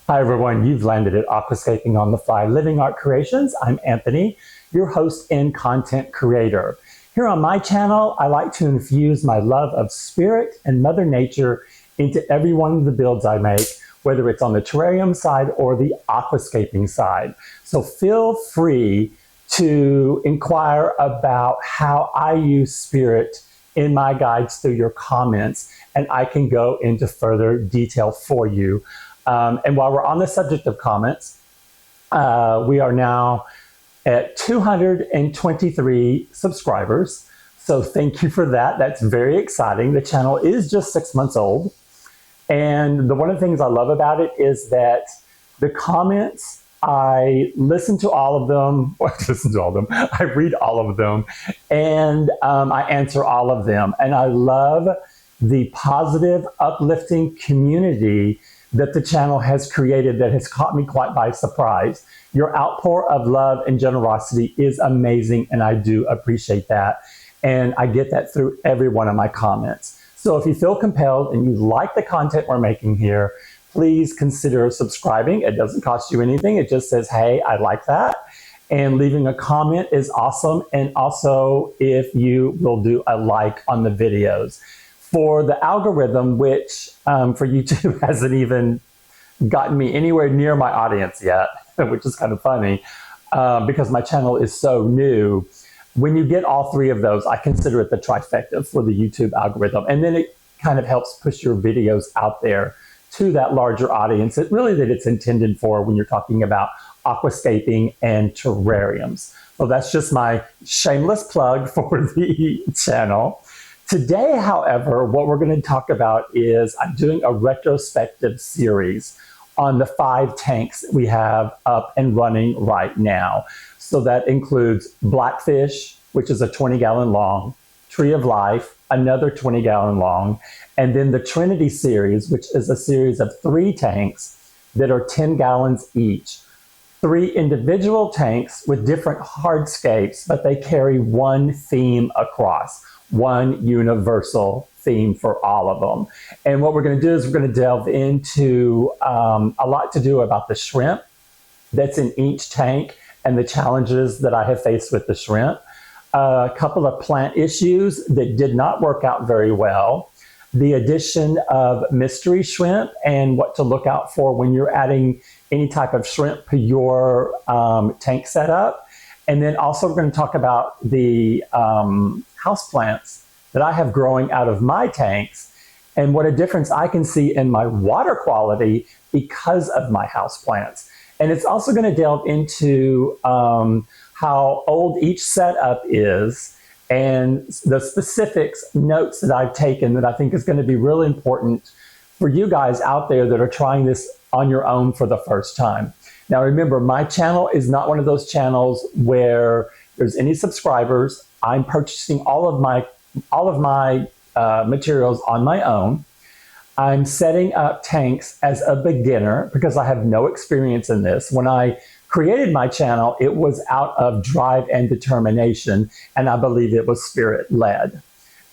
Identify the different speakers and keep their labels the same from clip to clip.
Speaker 1: Hi everyone, you've landed at Aquascaping on the Fly Living Art Creations. I'm Anthony, your host and content creator. Here on my channel, I like to infuse my love of spirit and Mother Nature into every one of the builds I make, whether it's on the terrarium side or the aquascaping side. So feel free to inquire about how I use spirit in my guides through your comments, and I can go into further detail for you. And while we're on the subject of comments, we are now at 223 subscribers. So thank you for that. That's very exciting. The channel is just 6 months old. And one of the things I love about it is that the comments, I listen to all of them, I read all of them, and I answer all of them. And I love the positive, uplifting community that the channel has created that has caught me quite by surprise. Your outpour of love and generosity is amazing, and I do appreciate that. And I get that through every one of my comments. So if you feel compelled and you like the content we're making here, please consider subscribing. It doesn't cost you anything. It just says, hey, I like that. And leaving a comment is awesome. And also, if you will do a like on the videos. For the algorithm, which for YouTube hasn't even gotten me anywhere near my audience yet, which is kind of funny because my channel is so new. When you get all three of those, I consider it the trifecta for the YouTube algorithm. And then it kind of helps push your videos out there to that larger audience that it's intended for when you're talking about aquascaping and terrariums. So that's just my shameless plug for the channel. Today, however, what we're going to talk about is I'm doing a retrospective series on the 5 tanks that we have up and running right now. So that includes Blackfish, which is a 20-gallon long, Tree of Life, another 20-gallon long, and then the Trinity series, which is a series of 3 tanks that are 10 gallons each. 3 individual tanks with different hardscapes, but they carry one theme across. One universal theme for all of them. And what we're going to do is we're going to delve into a lot to do about the shrimp that's in each tank and the challenges that I have faced with the shrimp. A couple of plant issues that did not work out very well. The addition of mystery shrimp and what to look out for when you're adding any type of shrimp to your tank setup. And then also we're going to talk about the houseplants that I have growing out of my tanks and what a difference I can see in my water quality because of my houseplants. And it's also going to delve into how old each setup is and the specifics, notes that I've taken that I think is going to be really important for you guys out there that are trying this on your own for the first time. Now remember, my channel is not one of those channels where there's any subscribers. I'm purchasing all of my materials on my own. I'm setting up tanks as a beginner because I have no experience in this. When I created my channel, it was out of drive and determination, and I believe it was spirit-led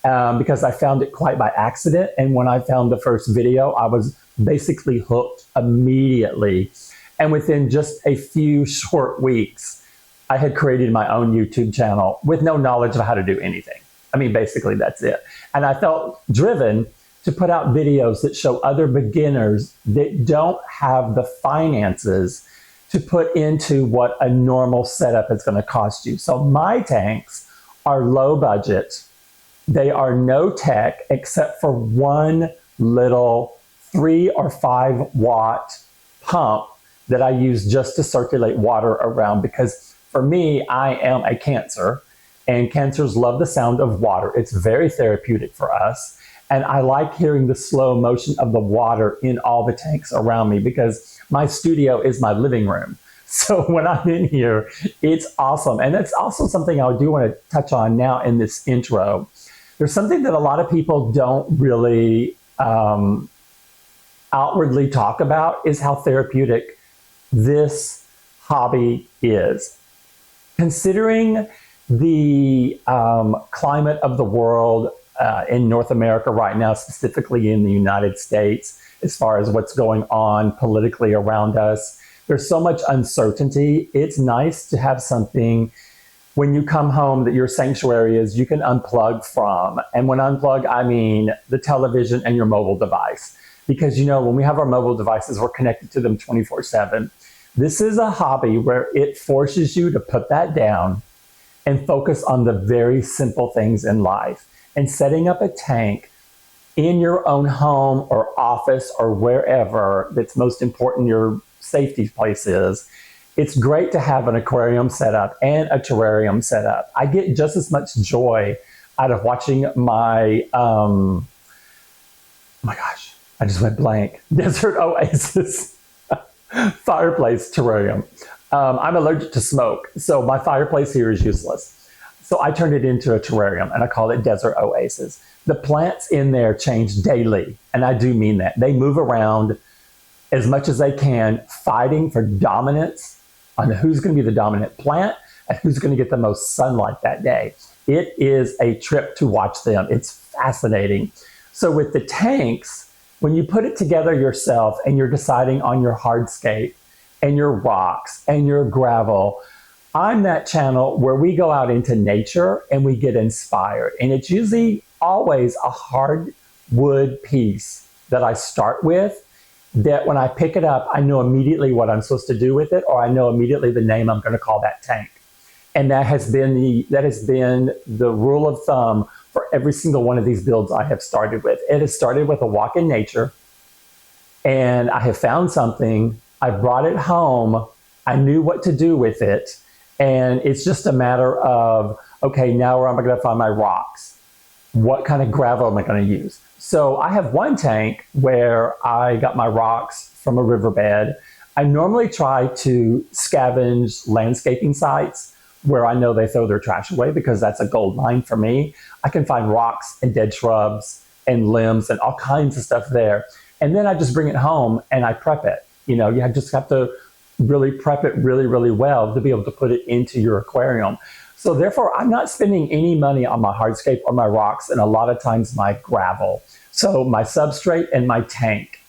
Speaker 1: because I found it quite by accident. And when I found the first video, I was basically hooked immediately. And within just a few short weeks, I had created my own YouTube channel with no knowledge of how to do anything. I mean, basically that's it. And I felt driven to put out videos that show other beginners that don't have the finances to put into what a normal setup is going to cost you. So my tanks are low budget. They are no tech except for one little 3 or 5 watt pump that I use just to circulate water around because for me, I am a Cancer, and Cancers love the sound of water. It's very therapeutic for us, and I like hearing the slow motion of the water in all the tanks around me because my studio is my living room. So when I'm in here, it's awesome. And that's also something I do want to touch on now in this intro. There's something that a lot of people don't really outwardly talk about is how therapeutic this hobby is. Considering the climate of the world, in North America right now, specifically in the United States, as far as what's going on politically around us. There's so much uncertainty. It's nice to have something when you come home that your sanctuary is you can unplug from. And when unplug, I mean the television and your mobile device. Because, you know, when we have our mobile devices, we're connected to them 24/7. This is a hobby where it forces you to put that down and focus on the very simple things in life. And setting up a tank in your own home or office or wherever that's most important your safety place is, it's great to have an aquarium set up and a terrarium set up. I get just as much joy out of watching my, oh my gosh, I just went blank, Desert Oasis fireplace terrarium. I'm allergic to smoke, so my fireplace here is useless. So I turned it into a terrarium and I call it Desert Oasis. The plants in there change daily, and I do mean that. They move around as much as they can, fighting for dominance on who's going to be the dominant plant and who's going to get the most sunlight that day. It is a trip to watch them. It's fascinating. So with the tanks, when you put it together yourself and you're deciding on your hardscape and your rocks and your gravel, I'm that channel where we go out into nature and we get inspired. And it's usually always a hardwood piece that I start with, that when I pick it up, I know immediately what I'm supposed to do with it, or I know immediately the name I'm going to call that tank. And that has been the rule of thumb for every single one of these builds I have started with. It has started with a walk in nature, and I have found something, I brought it home, I knew what to do with it, and it's just a matter of, okay, now where am I going to find my rocks? What kind of gravel am I going to use? So I have one tank where I got my rocks from a riverbed. I normally try to scavenge landscaping sites where I know they throw their trash away, because that's a gold mine for me. I can find rocks and dead shrubs and limbs and all kinds of stuff there. And then I just bring it home and I prep it. You know, you just have to really prep it really, really well to be able to put it into your aquarium. So therefore, I'm not spending any money on my hardscape or my rocks, and a lot of times my gravel. So my substrate and my tank.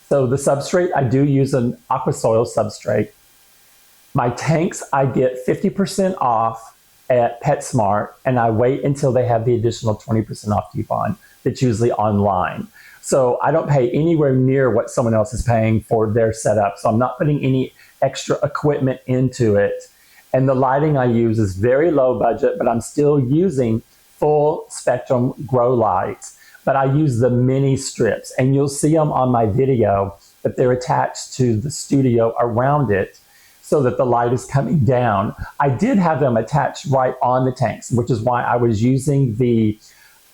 Speaker 1: So the substrate, I do use an aqua soil substrate. My tanks, I get 50% off at PetSmart, and I wait until they have the additional 20% off coupon that's usually online. So I don't pay anywhere near what someone else is paying for their setup. So I'm not putting any extra equipment into it. And the lighting I use is very low budget, but I'm still using full spectrum grow lights. But I use the mini strips, and you'll see them on my video, but they're attached to the studio around it so that the light is coming down. I did have them attached right on the tanks, which is why I was using the,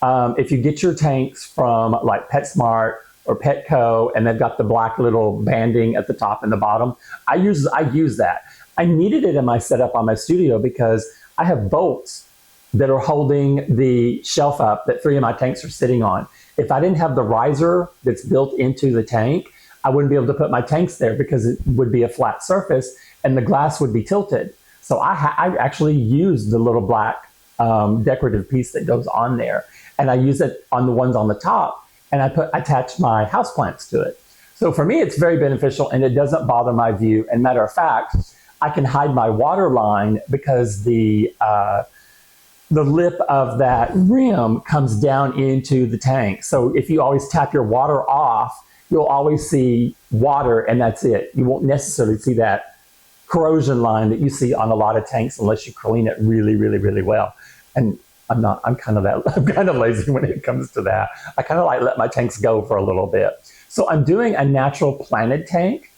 Speaker 1: if you get your tanks from like PetSmart or Petco, and they've got the black little banding at the top and the bottom, I use that. I needed it in my setup on my studio because I have bolts that are holding the shelf up that 3 of my tanks are sitting on. If I didn't have the riser that's built into the tank, I wouldn't be able to put my tanks there because it would be a flat surface and the glass would be tilted. So I actually use the little black decorative piece that goes on there, and I use it on the ones on the top, and I attach my houseplants to it. So for me, it's very beneficial, and it doesn't bother my view. And matter of fact, I can hide my water line because the lip of that rim comes down into the tank. So if you always tap your water off, you'll always see water, and that's it. You won't necessarily see that corrosion line that you see on a lot of tanks unless you clean it really, really, really well. And I'm kind of lazy when it comes to that. I kind of like let my tanks go for a little bit. So I'm doing a natural planted tank,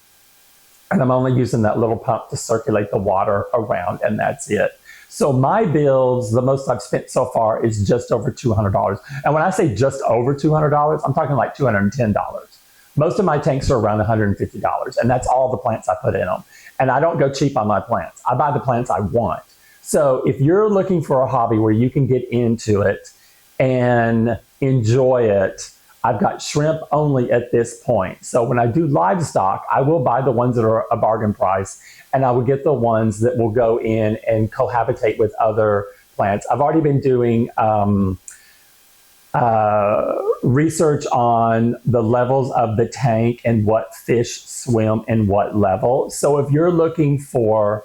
Speaker 1: and I'm only using that little pump to circulate the water around, and that's it. So my builds, the most I've spent so far is just over $200. And when I say just over $200, I'm talking like $210. Most of my tanks are around $150, and that's all the plants I put in them. And I don't go cheap on my plants. I buy the plants I want. So if you're looking for a hobby where you can get into it and enjoy it, I've got shrimp only at this point. So when I do livestock, I will buy the ones that are a bargain price, and I will get the ones that will go in and cohabitate with other plants. I've already been doing research on the levels of the tank and what fish swim in what level. So if you're looking for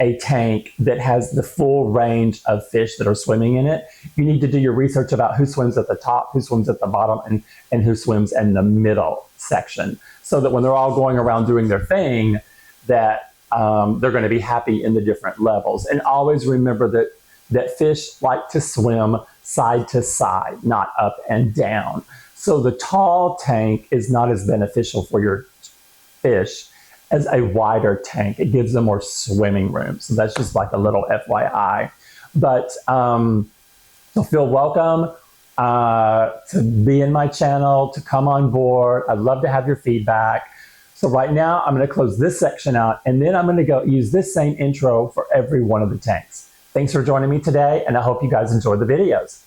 Speaker 1: a tank that has the full range of fish that are swimming in it, you need to do your research about who swims at the top, who swims at the bottom, and who swims in the middle section, so that when they're all going around doing their thing, that they're going to be happy in the different levels. And always remember that fish like to swim side to side, not up and down. So the tall tank is not as beneficial for your fish as a wider tank. It gives them more swimming room. So that's just like a little FYI. But so feel welcome to be in my channel, to come on board. I'd love to have your feedback. So right now I'm going to close this section out, and then I'm going to go use this same intro for every one of the tanks. Thanks for joining me today, and I hope you guys enjoyed the videos.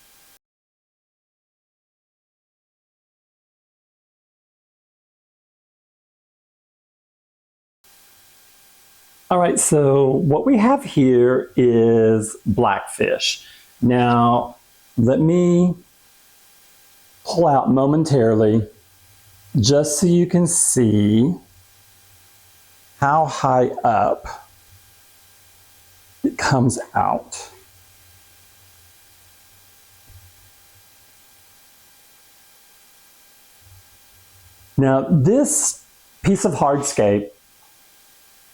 Speaker 1: All right, so what we have here is blackfish. Now, let me pull out momentarily just so you can see how high up it comes out. Now, this piece of hardscape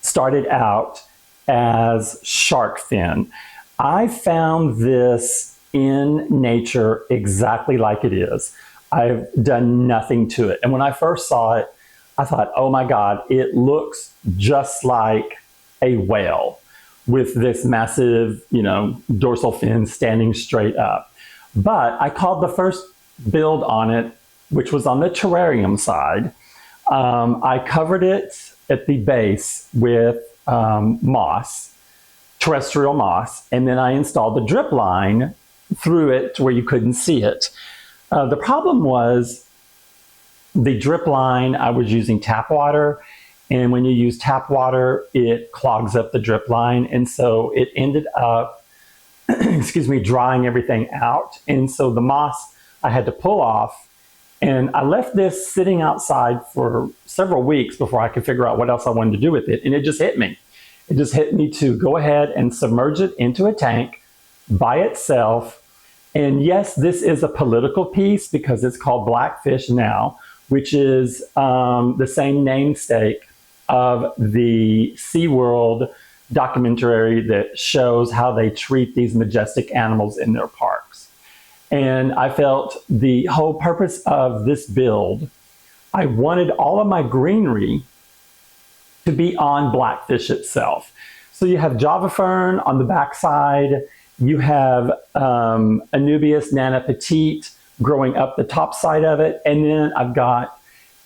Speaker 1: started out as shark fin. I found this in nature exactly like it is. I've done nothing to it. And when I first saw it, I thought, oh my God, it looks just like a whale with this massive, dorsal fin standing straight up. But I called the first build on it, which was on the terrarium side. I covered it at the base with moss, terrestrial moss, and then I installed the drip line through it to where you couldn't see it. The problem was the drip line, I was using tap water, and when you use tap water, it clogs up the drip line, and so it ended up, drying everything out. And so the moss I had to pull off, and I left this sitting outside for several weeks before I could figure out what else I wanted to do with it, and it just hit me. It just hit me to go ahead and submerge it into a tank by itself. And yes, this is a political piece because it's called Blackfish Now, which is the same namesake of the SeaWorld documentary that shows how they treat these majestic animals in their parks. And I felt the whole purpose of this build, I wanted all of my greenery to be on Blackfish itself. So you have Java Fern on the backside, you have Anubias Nana Petite growing up the top side of it, and then I've got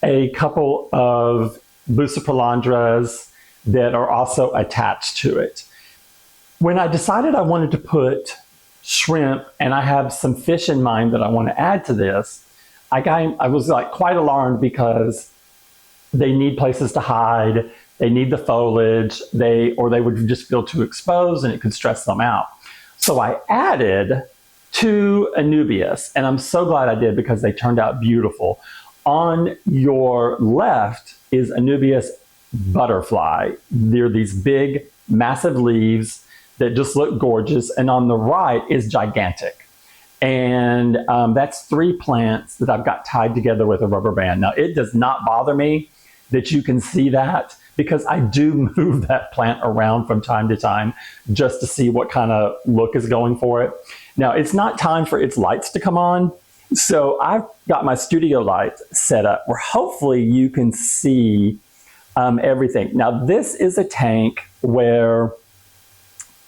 Speaker 1: a couple of Bucephalandras that are also attached to it. When I decided I wanted to put shrimp and I have some fish in mind that I want to add to this, I was like quite alarmed because they need places to hide, they need the foliage, or they would just feel too exposed and it could stress them out. So I added 2 Anubias, and I'm so glad I did because they turned out beautiful. On your left is Anubias butterfly. They're these big, massive leaves that just look gorgeous, and on the right is gigantic. And that's 3 plants that I've got tied together with a rubber band. Now, it does not bother me that you can see that because I do move that plant around from time to time just to see what kind of look is going for it. Now, it's not time for its lights to come on, so I've got my studio lights set up where hopefully you can see everything. Now, this is a tank where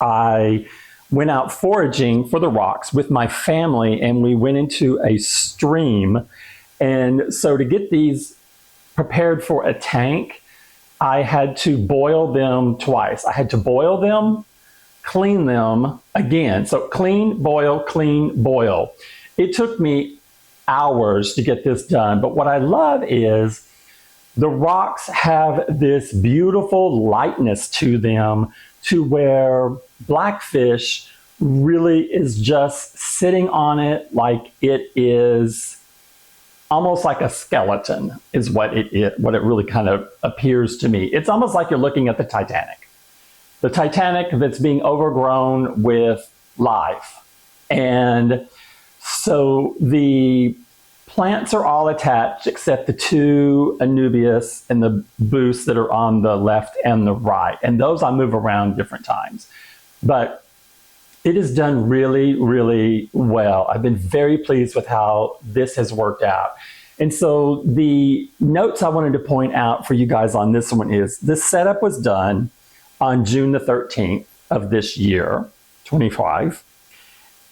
Speaker 1: I went out foraging for the rocks with my family, and we went into a stream. And so to get these prepared for a tank, I had to boil them twice. I had to boil them, clean them again. So clean, boil. It took me hours to get this done. But what I love is the rocks have this beautiful lightness to them to where blackfish really is just sitting on it like it is almost like a skeleton is what it really kind of appears to me. It's almost like you're looking at the Titanic. The Titanic that's being overgrown with life. And so the plants are all attached except the two Anubias and the boosts that are on the left and the right. And those I move around different times. But it is done really, really well. I've been very pleased with how this has worked out. And so the notes I wanted to point out for you guys on this one is this setup was done on June the 13th of this year, 25.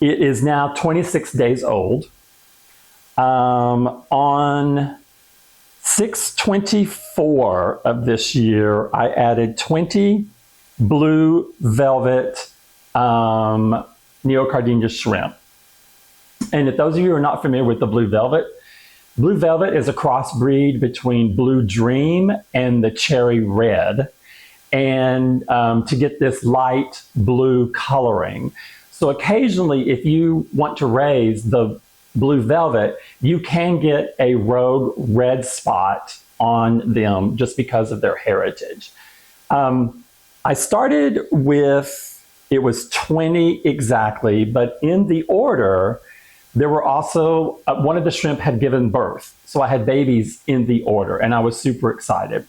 Speaker 1: It is now 26 days old. On 6/24 of this year, I added 20 blue velvet neocardinia shrimp. And if those of you who are not familiar with the blue velvet is a crossbreed between Blue Dream and the Cherry Red, and to get this light blue coloring. So occasionally, if you want to raise the blue velvet, you can get a rogue red spot on them just because of their heritage. I started with, it was 20 exactly, but in the order, there were also, one of the shrimp had given birth. So I had babies in the order and I was super excited.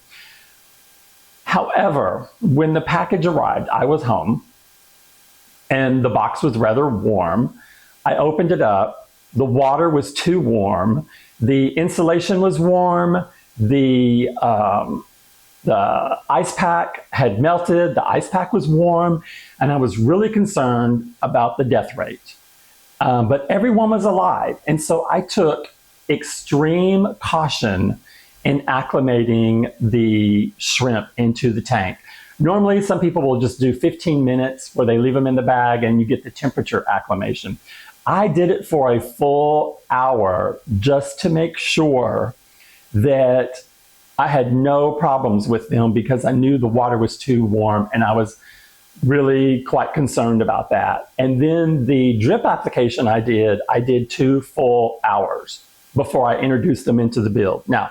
Speaker 1: However, when the package arrived, I was home and the box was rather warm. I opened it up. The water was too warm. The insulation was warm. The ice pack had melted. The ice pack was warm. And I was really concerned about the death rate. But everyone was alive. And so I took extreme caution in acclimating the shrimp into the tank. Normally, some people will just do 15 minutes where they leave them in the bag and you get the temperature acclimation. I did it for a full hour just to make sure that I had no problems with them because I knew the water was too warm and I was really quite concerned about that. And then the drip application I did 2 full hours before I introduced them into the build. Now,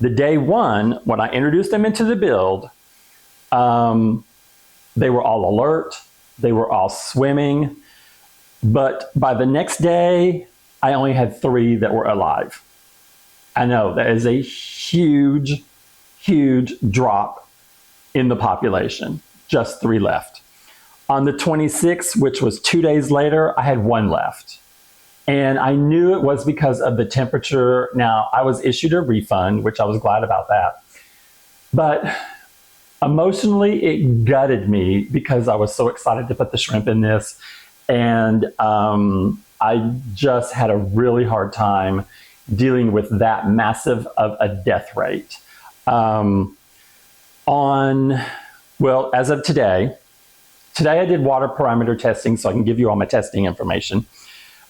Speaker 1: the day one, when I introduced them into the build, they were all alert, they were all swimming, but by the next day, I only had 3 that were alive. I know that is a huge, huge drop in the population, just 3 left. On the 26th, which was 2 days later, I had 1 left. And I knew it was because of the temperature. Now, I was issued a refund, which I was glad about that. But emotionally, it gutted me because I was so excited to put the shrimp in this. And I just had a really hard time dealing with that massive of a death rate. Well, as of today I did water parameter testing, so I can give you all my testing information.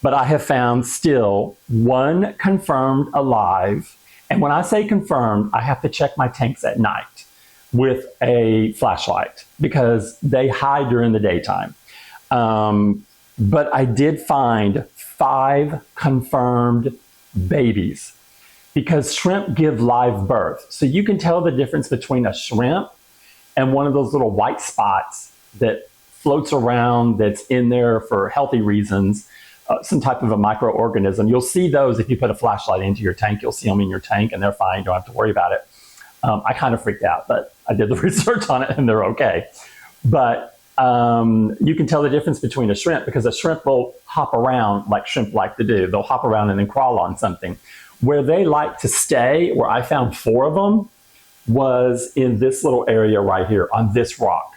Speaker 1: But I have found still 1 confirmed alive. And when I say confirmed, I have to check my tanks at night with a flashlight because they hide during the daytime. But I did find 5 confirmed babies because shrimp give live birth. So you can tell the difference between a shrimp and one of those little white spots that floats around that's in there for healthy reasons, some type of a microorganism. You'll see those if you put a flashlight into your tank. You'll see them in your tank and they're fine. You don't have to worry about it. I kind of freaked out, but I did the research on it and they're okay. But you can tell the difference between a shrimp because a shrimp will hop around like shrimp like to do. They'll hop around and then crawl on something. Where they like to stay, where I found 4 of them, was in this little area right here on this rock.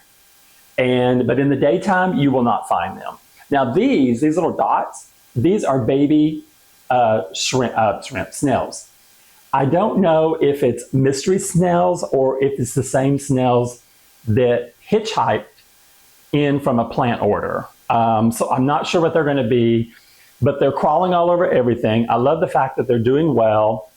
Speaker 1: But in the daytime, you will not find them. Now these little dots, these are baby snails. I don't know if it's mystery snails or if it's the same snails that hitchhiked in from a plant order. So I'm not sure what they're going to be, but they're crawling all over everything. I love the fact that they're doing well.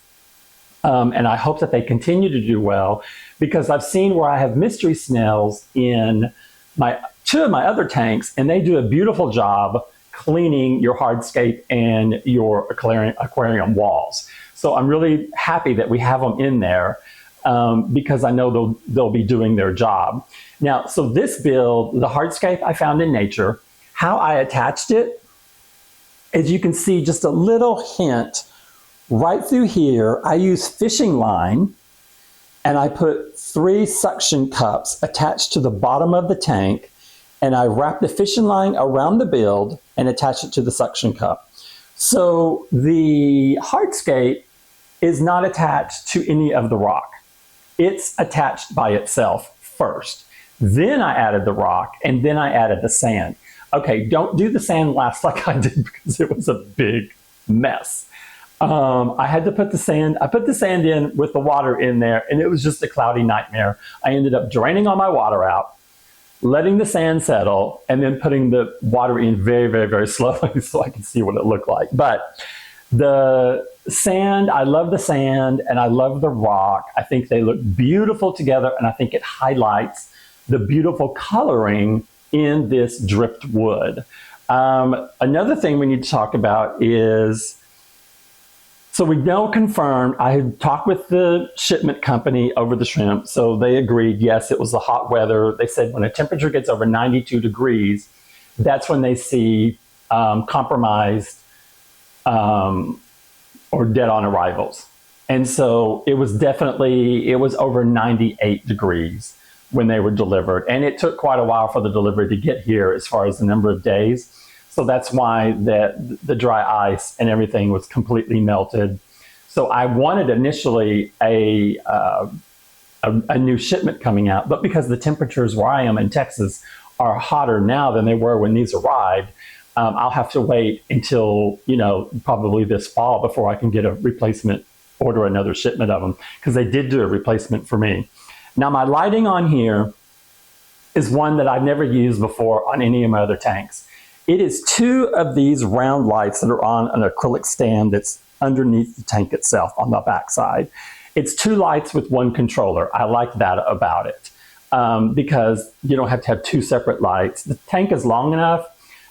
Speaker 1: And I hope that they continue to do well because I've seen where I have mystery snails in my two of my other tanks, and they do a beautiful job cleaning your hardscape and your aquarium walls. So I'm really happy that we have them in there because I know they'll be doing their job. Now, so this build, the hardscape I found in nature, how I attached it, as you can see just a little hint right through here. I use fishing line, and I put 3 suction cups attached to the bottom of the tank, and I wrap the fishing line around the build and attach it to the suction cup. So the hardscape is not attached to any of the rock. It's attached by itself first. Then I added the rock, and then I added the sand. Okay, don't do the sand last like I did because it was a big mess. I had to put the sand, I put the sand in with the water in there, and it was just a cloudy nightmare. I ended up draining all my water out, letting the sand settle, and then putting the water in very, very, very slowly so I could see what it looked like. But the sand, I love the sand, and I love the rock. I think they look beautiful together, and I think it highlights the beautiful coloring in this driftwood. Another thing we need to talk about is, so we know confirmed, I had talked with the shipment company over the shrimp, so they agreed, yes, it was the hot weather. They said when a temperature gets over 92 degrees, that's when they see compromised or dead on arrivals. And so it was definitely, it was over 98 degrees when they were delivered. And it took quite a while for the delivery to get here as far as the number of days. So that's why the dry ice and everything was completely melted. So I wanted initially a new shipment coming out, but because the temperatures where I am in Texas are hotter now than they were when these arrived, I'll have to wait until, you know, probably this fall before I can get a replacement, order another shipment of them, because they did do a replacement for me. Now my lighting on here is one that I've never used before on any of my other tanks. It is 2 of these round lights that are on an acrylic stand that's underneath the tank itself on the back side. It's 2 lights with 1 controller. I like that about it because you don't have to have 2 separate lights. The tank is long enough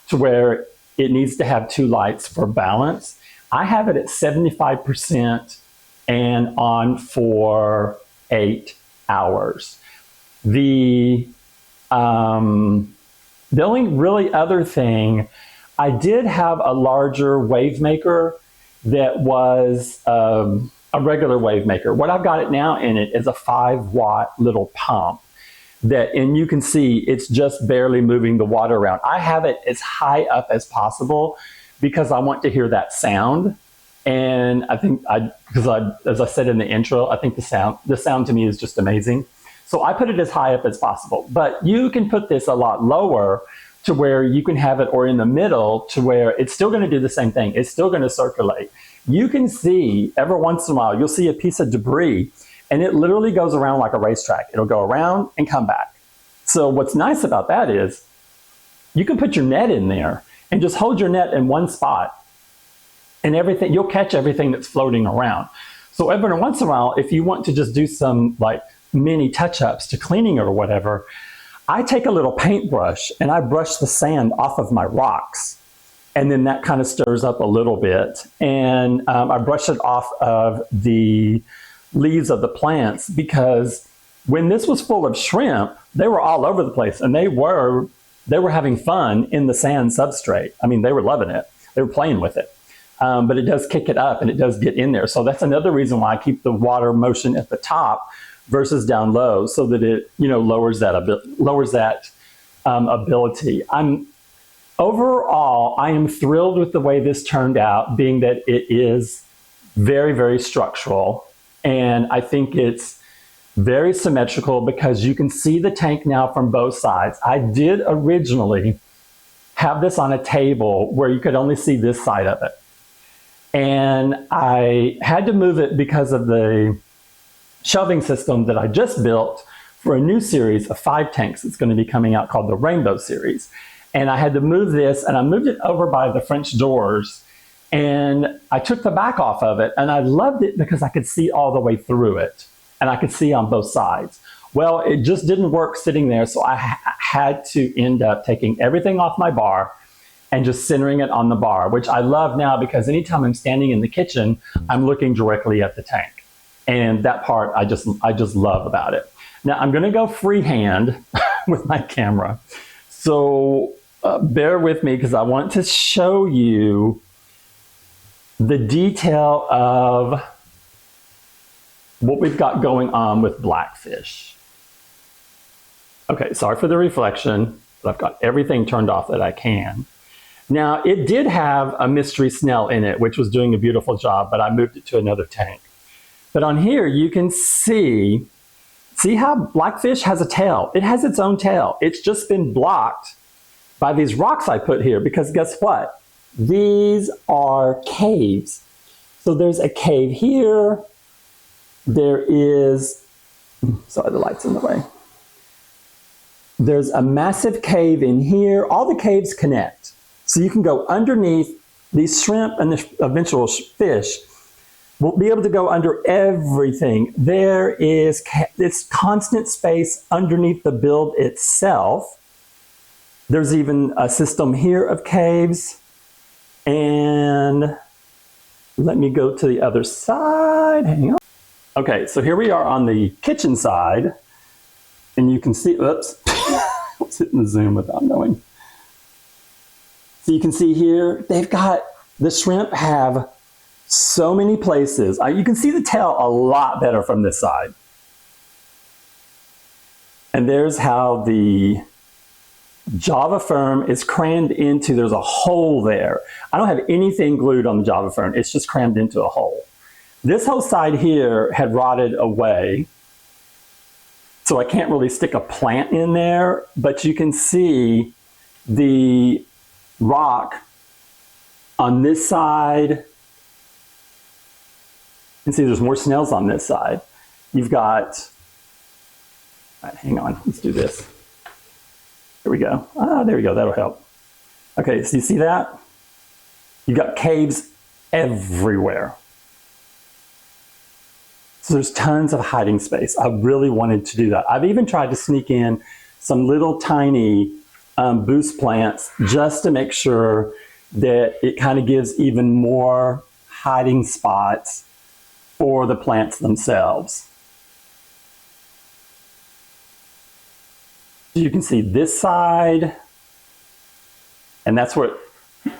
Speaker 1: to where it needs to have 2 lights for balance. I have it at 75% and on for 8 hours. The only really other thing, I did have a larger wave maker that was a regular wave maker. What I've got it now in it is a 5-watt little pump that, and you can see it's just barely moving the water around. I have it as high up as possible because I want to hear that sound. And I think as I said in the intro, I think the sound to me is just amazing. So I put it as high up as possible, but you can put this a lot lower to where you can have it, or in the middle to where it's still going to do the same thing. It's still going to circulate. You can see every once in a while, you'll see a piece of debris and it literally goes around like a racetrack. It'll go around and come back. So what's nice about that is you can put your net in there and just hold your net in one spot and everything, you'll catch everything that's floating around. So every once in a while, if you want to just do some like mini touch-ups to cleaning or whatever, I take a little paintbrush and I brush the sand off of my rocks, and then that kind of stirs up a little bit, and I brush it off of the leaves of the plants, because when this was full of shrimp, they were all over the place, and they were having fun in the sand substrate. I mean, they were loving it. They were playing with it. But it does kick it up and it does get in there. So that's another reason why I keep the water motion at the top versus down low, so that it, you know, lowers that ability. Overall, I am thrilled with the way this turned out, being that it is very, very structural. And I think it's very symmetrical because you can see the tank now from both sides. I did originally have this on a table where you could only see this side of it. And I had to move it because of the shelving system that I just built for a new series of 5 tanks that's going to be coming out called the Rainbow Series. And I had to move this, and I moved it over by the French doors, and I took the back off of it, and I loved it because I could see all the way through it, and I could see on both sides. Well, it just didn't work sitting there, so I had to end up taking everything off my bar and just centering it on the bar, which I love now because anytime I'm standing in the kitchen, I'm looking directly at the tank. And that part I just love about it. Now I'm gonna go freehand with my camera. So bear with me because I want to show you the detail of what we've got going on with blackfish. Okay, sorry for the reflection, but I've got everything turned off that I can. Now, it did have a mystery snail in it, which was doing a beautiful job, but I moved it to another tank. But on here, you can see how blackfish has a tail. It has its own tail. It's just been blocked by these rocks I put here, because guess what? These are caves. So there's a cave here. There is, sorry, the light's in the way. There's a massive cave in here. All the caves connect. So you can go underneath. These shrimp and the eventual fish will be able to go under everything. There is this constant space underneath the build itself. There's even a system here of caves. And let me go to the other side. Hang on. Okay, so here we are on the kitchen side. And you can see, oops, I was hitting the zoom without knowing. So you can see here, they've got, the shrimp have so many places. You can see the tail a lot better from this side. And there's how the Java fern is crammed into, there's a hole there. I don't have anything glued on the Java fern, it's just crammed into a hole. This whole side here had rotted away, so I can't really stick a plant in there, but you can see the rock on this side. You can see there's more snails on this side. You've got, all right, hang on, let's do this. There we go. Ah, there we go, that'll help. Okay, so you see that? You've got caves everywhere. So there's tons of hiding space. I really wanted to do that. I've even tried to sneak in some little tiny boost plants just to make sure that it kind of gives even more hiding spots for the plants themselves. So you can see this side, and that's where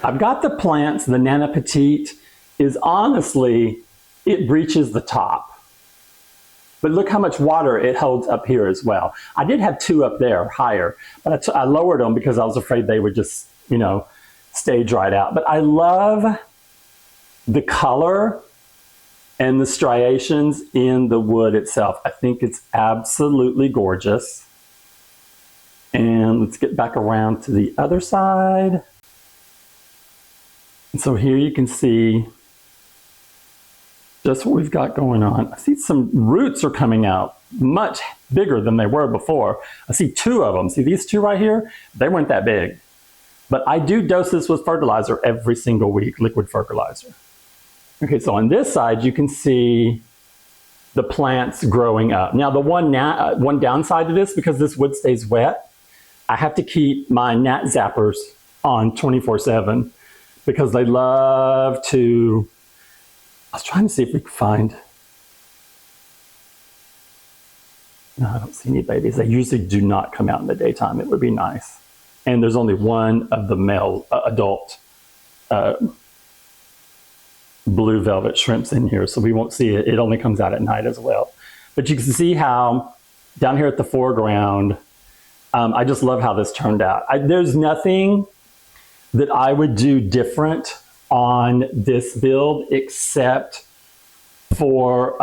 Speaker 1: I've got the plants. The Nana Petite is honestly, it reaches the top. But look how much water it holds up here as well. I did have two up there higher, but I lowered them because I was afraid they would just, you know, stay dried out. But I love the color and the striations in the wood itself. I think it's absolutely gorgeous. And let's get back around to the other side. And so here you can see just what we've got going on. I see some roots are coming out much bigger than they were before. I see two of them. See these two right here? They weren't that big. But I do dose this with fertilizer every single week, liquid fertilizer. Okay, so on this side, you can see the plants growing up. Now, the one downside to this, because this wood stays wet, I have to keep my gnat zappers on 24/7 because they love to, I was trying to see if we could find, no, I don't see any babies. They usually do not come out in the daytime. It would be nice. And there's only one of the male adult blue velvet shrimps in here, so we won't see it. It only comes out at night as well. But you can see how down here at the foreground, I just love how this turned out. There's nothing that I would do different on this build except for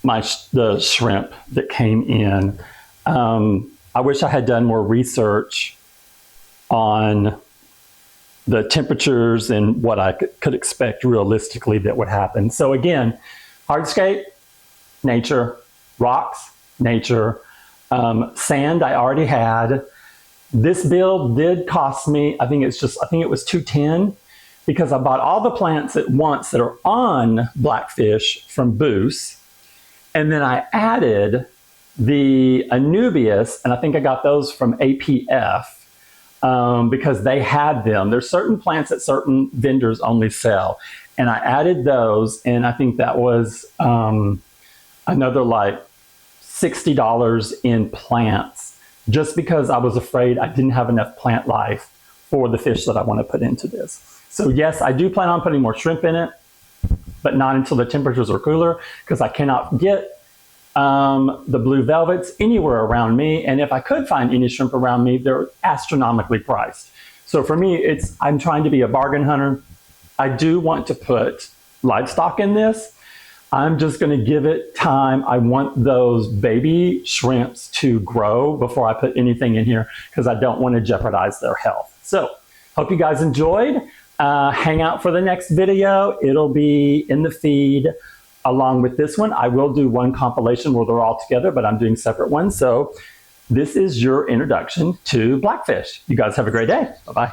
Speaker 1: the shrimp that came in. I wish I had done more research on the temperatures and what I could expect realistically that would happen. So again, hardscape, nature, rocks, nature, sand I already had. This build did cost me, I think it was $210 because I bought all the plants at once that are on Blackfish from Boost. And then I added the Anubias, and I think I got those from APF because they had them. There's certain plants that certain vendors only sell. And I added those, and I think that was another like $60 in plants, just because I was afraid I didn't have enough plant life for the fish that I want to put into this. So yes, I do plan on putting more shrimp in it, but not until the temperatures are cooler, because I cannot get the blue velvets anywhere around me. And if I could find any shrimp around me, they're astronomically priced. So for me, I'm trying to be a bargain hunter. I do want to put livestock in this. I'm just going to give it time. I want those baby shrimps to grow before I put anything in here, because I don't want to jeopardize their health. So hope you guys enjoyed. Hang out for the next video. It'll be in the feed along with this one. I will do one compilation where they're all together, but I'm doing separate ones. So this is your introduction to blackfish. You guys have a great day. Bye-bye.